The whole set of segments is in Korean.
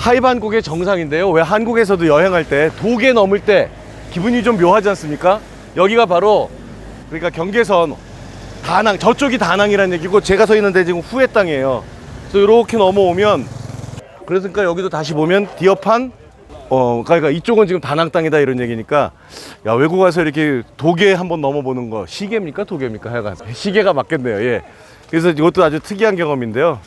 하이반곡의 정상인데요. 왜 한국에서도 여행할 때 도계 넘을 때 기분이 좀 묘하지 않습니까? 여기가 바로 그러니까 경계선 다낭, 저쪽이 다낭이라는 얘기고 제가 서 있는데 지금 후에 땅이에요. 그래서 이렇게 넘어오면 그러니까 여기도 다시 보면 디어판 그러니까 이쪽은 지금 다낭 땅이다 이런 얘기니까 야, 외국 와서 이렇게 도계 한번 넘어보는 거 시계입니까 도계입니까? 하여간 시계가 맞겠네요. 예. 그래서 이것도 아주 특이한 경험인데요.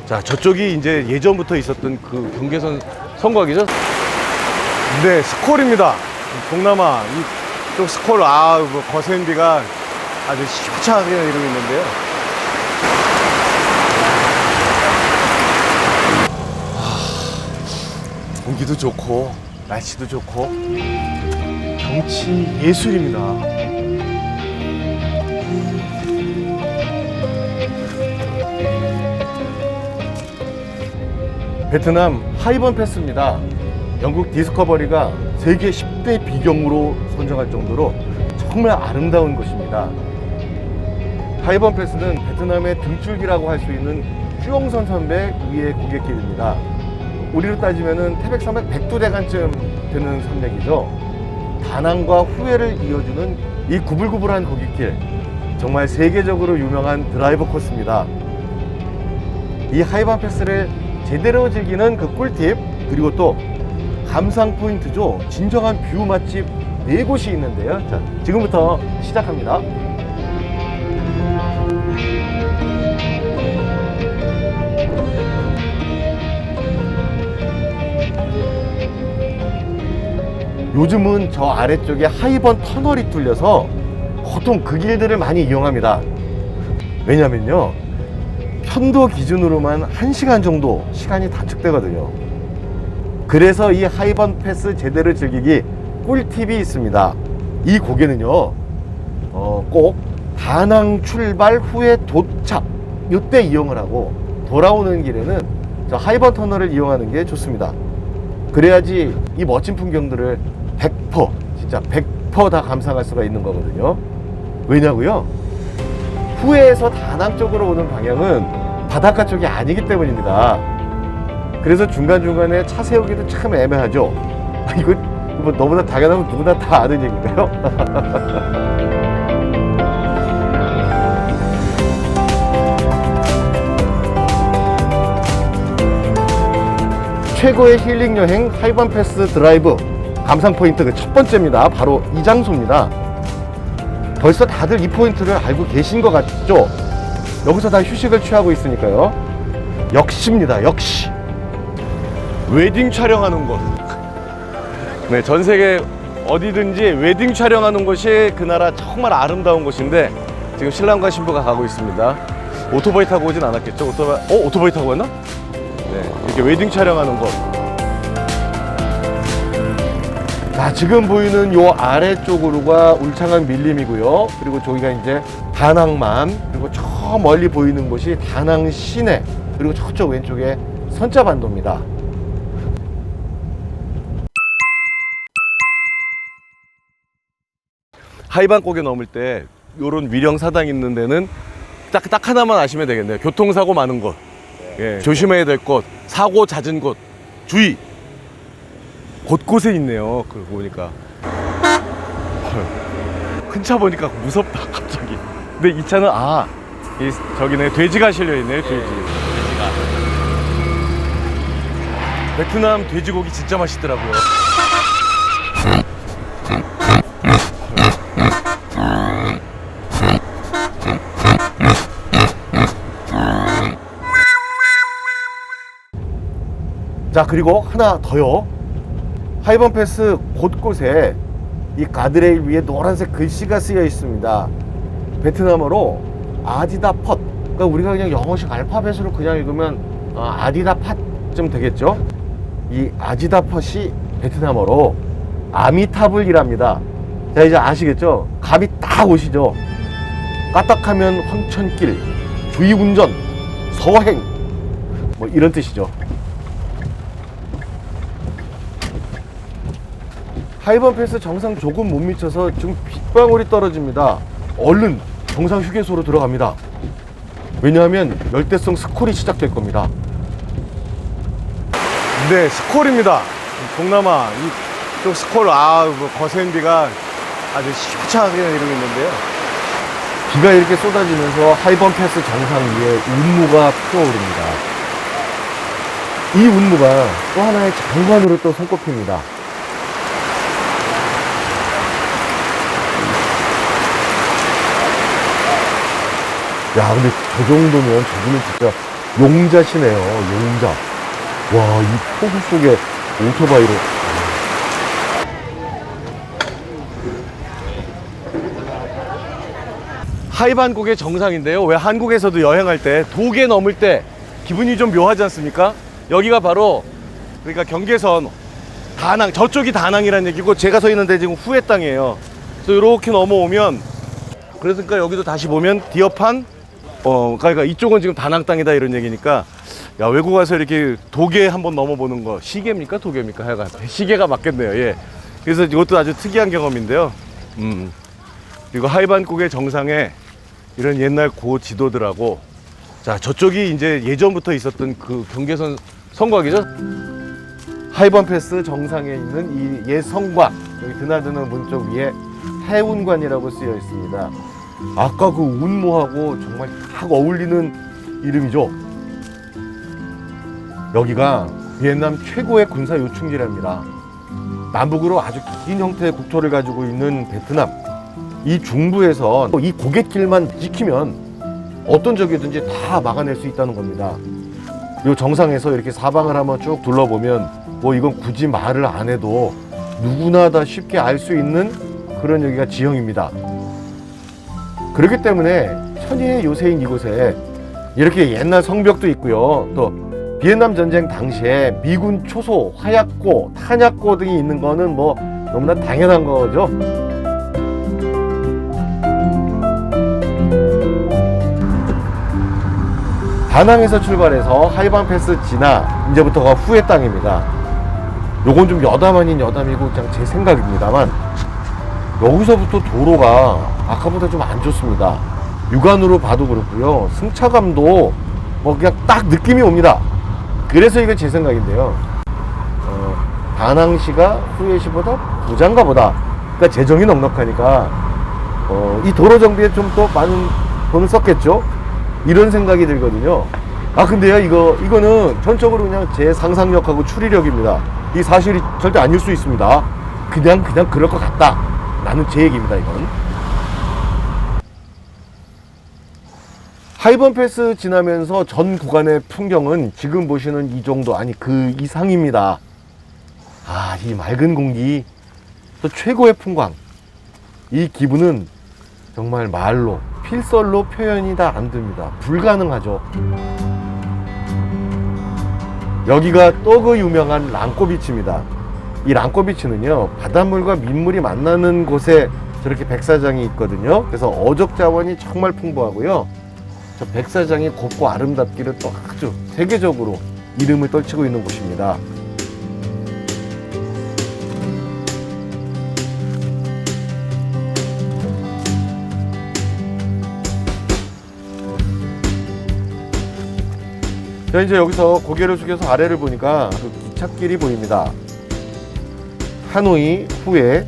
자, 저쪽이 이제 예전부터 있었던 그 경계선 성곽이죠. 네, 스콜입니다. 동남아 이쪽 스콜 뭐 거센비가 아주 시원하게 이러고 있는데요. 공기도 좋고 날씨도 좋고 경치 예술입니다. 베트남 하이번 패스입니다. 영국 디스커버리가 세계 10대 비경으로 선정할 정도로 정말 아름다운 곳입니다. 하이번 패스는 베트남의 등줄기라고 할 수 있는 휴용선 산맥 위의 고갯길입니다. 우리로 따지면은 태백산맥 백두대간쯤 되는 산맥이죠. 다낭과 후에를 이어주는 이 구불구불한 고갯길, 정말 세계적으로 유명한 드라이브 코스입니다. 이 하이번 패스를 제대로 즐기는 그 꿀팁, 그리고 또 감상 포인트죠. 진정한 뷰 맛집 4곳이 있는데요. 자, 지금부터 시작합니다. 요즘은 저 아래쪽에 하이번 터널이 뚫려서 보통 그 길들을 많이 이용합니다. 왜냐면요, 편도 기준으로만 1시간 정도 시간이 단축되거든요. 그래서 이 하이번 패스 제대로 즐기기 꿀팁이 있습니다. 이 고개는요, 꼭 다낭 출발 후에 도착 이때 이용을 하고 돌아오는 길에는 저 하이번 터널을 이용하는 게 좋습니다. 그래야지 이 멋진 풍경들을 100% 진짜 100% 다 감상할 수가 있는 거거든요. 왜냐고요? 후에에서 다낭 쪽으로 오는 방향은 바닷가 쪽이 아니기 때문입니다. 그래서 중간중간에 차 세우기도 참 애매하죠. 이거 뭐 너무나 당연하면 누구나 다 아는 얘기인가요? 최고의 힐링 여행 하이번 패스 드라이브 감상 포인트 그 첫 번째입니다. 바로 이 장소입니다. 벌써 다들 이 포인트를 알고 계신 것 같죠? 여기서 다 휴식을 취하고 있으니까요. 역시입니다. 역시 웨딩 촬영하는 곳. 네, 전 세계 어디든지 웨딩 촬영하는 곳이 그 나라 정말 아름다운 곳인데 지금 신랑과 신부가 가고 있습니다. 오토바이 타고 오진 않았겠죠? 오토바이 타고 왔나? 네, 이렇게 웨딩 촬영하는 곳. 자, 지금 보이는 요 아래쪽으로가 울창한 밀림이고요. 그리고 저기가 이제 다낭만, 그리고 저 멀리 보이는 곳이 다낭 시내, 그리고 저쪽 왼쪽에 선자반도입니다. 하이반곡에 넘을 때 요런 위령사당 있는 데는 딱 하나만 아시면 되겠네요. 교통사고 많은 곳, 예, 조심해야 될 곳, 사고 잦은 곳, 주의! 곳곳에 있네요. 그러고 보니까 큰 차 보니까 무섭다 갑자기. 근데 이 차는 저기네 돼지가 실려있네요. 돼지. 돼지가. 베트남 돼지고기 진짜 맛있더라고요. 자, 그리고 하나 더요. 하이번 패스 곳곳에 이 가드레일 위에 노란색 글씨가 쓰여 있습니다. 베트남어로 아디다 펫. 그러니까 우리가 그냥 영어식 알파벳으로 그냥 읽으면 아디다 팟쯤 되겠죠. 이 아디다 펫이 베트남어로 아미타불이랍니다. 자, 이제 아시겠죠? 감이 딱 오시죠? 까딱하면 황천길, 주의운전, 서행, 뭐 이런 뜻이죠. 하이번 패스 정상 조금 못 미쳐서 지금 빗방울이 떨어집니다. 얼른 정상 휴게소로 들어갑니다. 왜냐하면 열대성 스콜이 시작될 겁니다. 네, 스콜입니다. 동남아 이쪽 스콜, 뭐 거센 비가 아주 시원하게 내리고 있는데요. 비가 이렇게 쏟아지면서 하이번 패스 정상 위에 운무가 피어오릅니다. 이 운무가 또 하나의 장관으로 또 손꼽힙니다. 야, 근데 저 정도면 저분은 진짜 용자시네요. 용자. 와, 이 폭우 속에 오토바이로. 하이반곡의 정상인데요. 왜 한국에서도 여행할 때 도계 넘을 때 기분이 좀 묘하지 않습니까? 여기가 바로 그러니까 경계선 다낭, 저쪽이 다낭이라는 얘기고 제가 서 있는데 지금 후에 땅이에요. 그래서 이렇게 넘어오면, 그러니까 여기도 다시 보면 디어판, 그러니까 이쪽은 지금 다낭 땅이다 이런 얘기니까, 야, 외국 가서 이렇게 도계 한번 넘어보는 거, 시계입니까 도계입니까? 하여간 시계가 맞겠네요. 예. 그래서 이것도 아주 특이한 경험인데요. 그리고 하이반곡의 정상에 이런 옛날 고 지도들하고, 자, 저쪽이 이제 예전부터 있었던 그 경계선 성곽이죠. 하이번 패스 정상에 있는 이 옛 성곽, 여기 드나드는 문 쪽 위에 해운관이라고 쓰여 있습니다. 아까 그 운무하고 정말 딱 어울리는 이름이죠. 여기가 비엔남 최고의 군사 요충지랍니다. 남북으로 아주 긴 형태의 국토를 가지고 있는 베트남, 이 중부에서 이 고갯길만 지키면 어떤 적이든지 다 막아낼 수 있다는 겁니다. 이 정상에서 이렇게 사방을 한번 쭉 둘러보면, 뭐 이건 굳이 말을 안 해도 누구나 다 쉽게 알 수 있는 그런 여기가 지형입니다. 그렇기 때문에 천혜의 요새인 이곳에 이렇게 옛날 성벽도 있고요. 또 비엔남 전쟁 당시에 미군 초소, 화약고, 탄약고 등이 있는 거는 뭐 너무나 당연한 거죠. 다낭에서 출발해서 하이반 패스 지나 이제부터가 후의 땅입니다. 요건 좀 여담 아닌 여담이고 그냥 제 생각입니다만, 여기서부터 도로가 아까보다 좀 안 좋습니다. 육안으로 봐도 그렇고요. 승차감도 뭐 그냥 딱 느낌이 옵니다. 그래서 이건 제 생각인데요. 다낭시가 후에시보다 부자인가 보다. 그러니까 재정이 넉넉하니까 이 도로 정비에 좀 더 많은 돈을 썼겠죠. 이런 생각이 들거든요. 아, 근데요, 이거는 전적으로 그냥 제 상상력하고 추리력입니다. 이 사실이 절대 아닐 수 있습니다. 그냥 그럴 것 같다 라는 제 얘기입니다. 이건 하이번 패스 지나면서 전 구간의 풍경은 지금 보시는 이 정도, 아니 그 이상입니다. 아, 이 맑은 공기, 또 최고의 풍광, 이 기분은 정말 말로, 필설로 표현이 다 안 됩니다. 불가능하죠. 여기가 또 그 유명한 랑꼬비치입니다. 이 랑꼬비치는요, 바닷물과 민물이 만나는 곳에 저렇게 백사장이 있거든요. 그래서 어적 자원이 정말 풍부하고요. 저 백사장이 곱고 아름답기를 또 아주 세계적으로 이름을 떨치고 있는 곳입니다. 자, 이제 여기서 고개를 숙여서 아래를 보니까 그 기찻길이 보입니다. 하노이, 후에,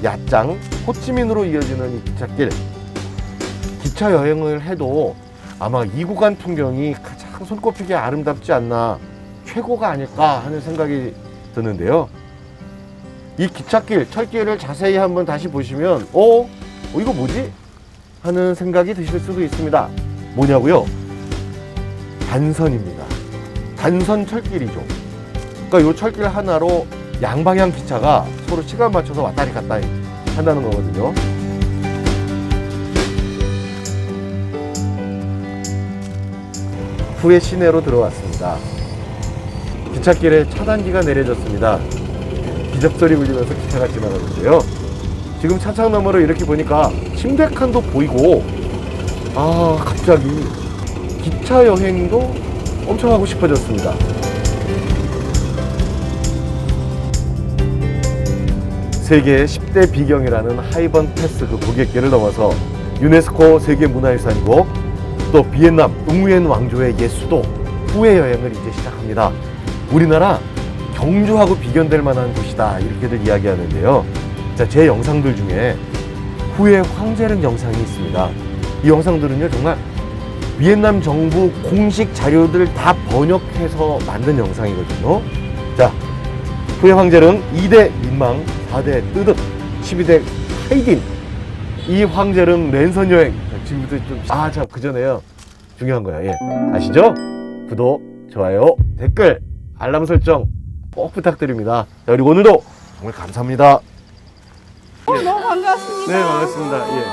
야짱, 호치민으로 이어지는 이 기찻길. 기차 여행을 해도 아마 이 구간 풍경이 가장 손꼽히게 아름답지 않나, 최고가 아닐까 하는 생각이 드는데요. 이 기찻길, 철길을 자세히 한번 다시 보시면 이거 뭐지? 하는 생각이 드실 수도 있습니다. 뭐냐고요? 단선입니다. 단선 철길이죠. 그러니까 이 철길 하나로 양방향 기차가 서로 시간 맞춰서 왔다리 갔다리 한다는 거거든요. 후에 시내로 들어왔습니다. 기찻길에 차단기가 내려졌습니다. 기적소리 울리면서 기차가 지나가는데요. 지금 차창 너머로 이렇게 보니까 침대칸도 보이고, 갑자기 기차 여행도 엄청 하고 싶어졌습니다. 세계 10대 비경이라는 하이번 패스 그 고갯길을 넘어서 유네스코 세계문화유산이고 또 비엔남 응우옌 왕조의 옛 수도 후에 여행을 이제 시작합니다. 우리나라 경주하고 비견될 만한 곳이다 이렇게들 이야기하는데요. 자, 제 영상들 중에 후에 황제릉 영상이 있습니다. 이 영상들은요 정말 비엔남 정부 공식 자료들 다 번역해서 만든 영상이거든요. 자, 후에 황제릉 2대 민망, 4대 뜨득, 12대 하이딘, 이 황제릉 랜선 여행. 지금부터 좀 자, 그 전에요 중요한 거야. 예, 아시죠? 구독, 좋아요, 댓글, 알람 설정 꼭 부탁드립니다. 자, 그리고 오늘도 정말 감사합니다. 너무 반갑습니다. 네, 반갑습니다. 예.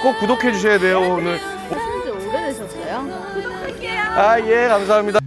꼭 구독해 주셔야 돼요 오늘. 하신 지 오래되셨어요? 구독할게요. 예, 감사합니다.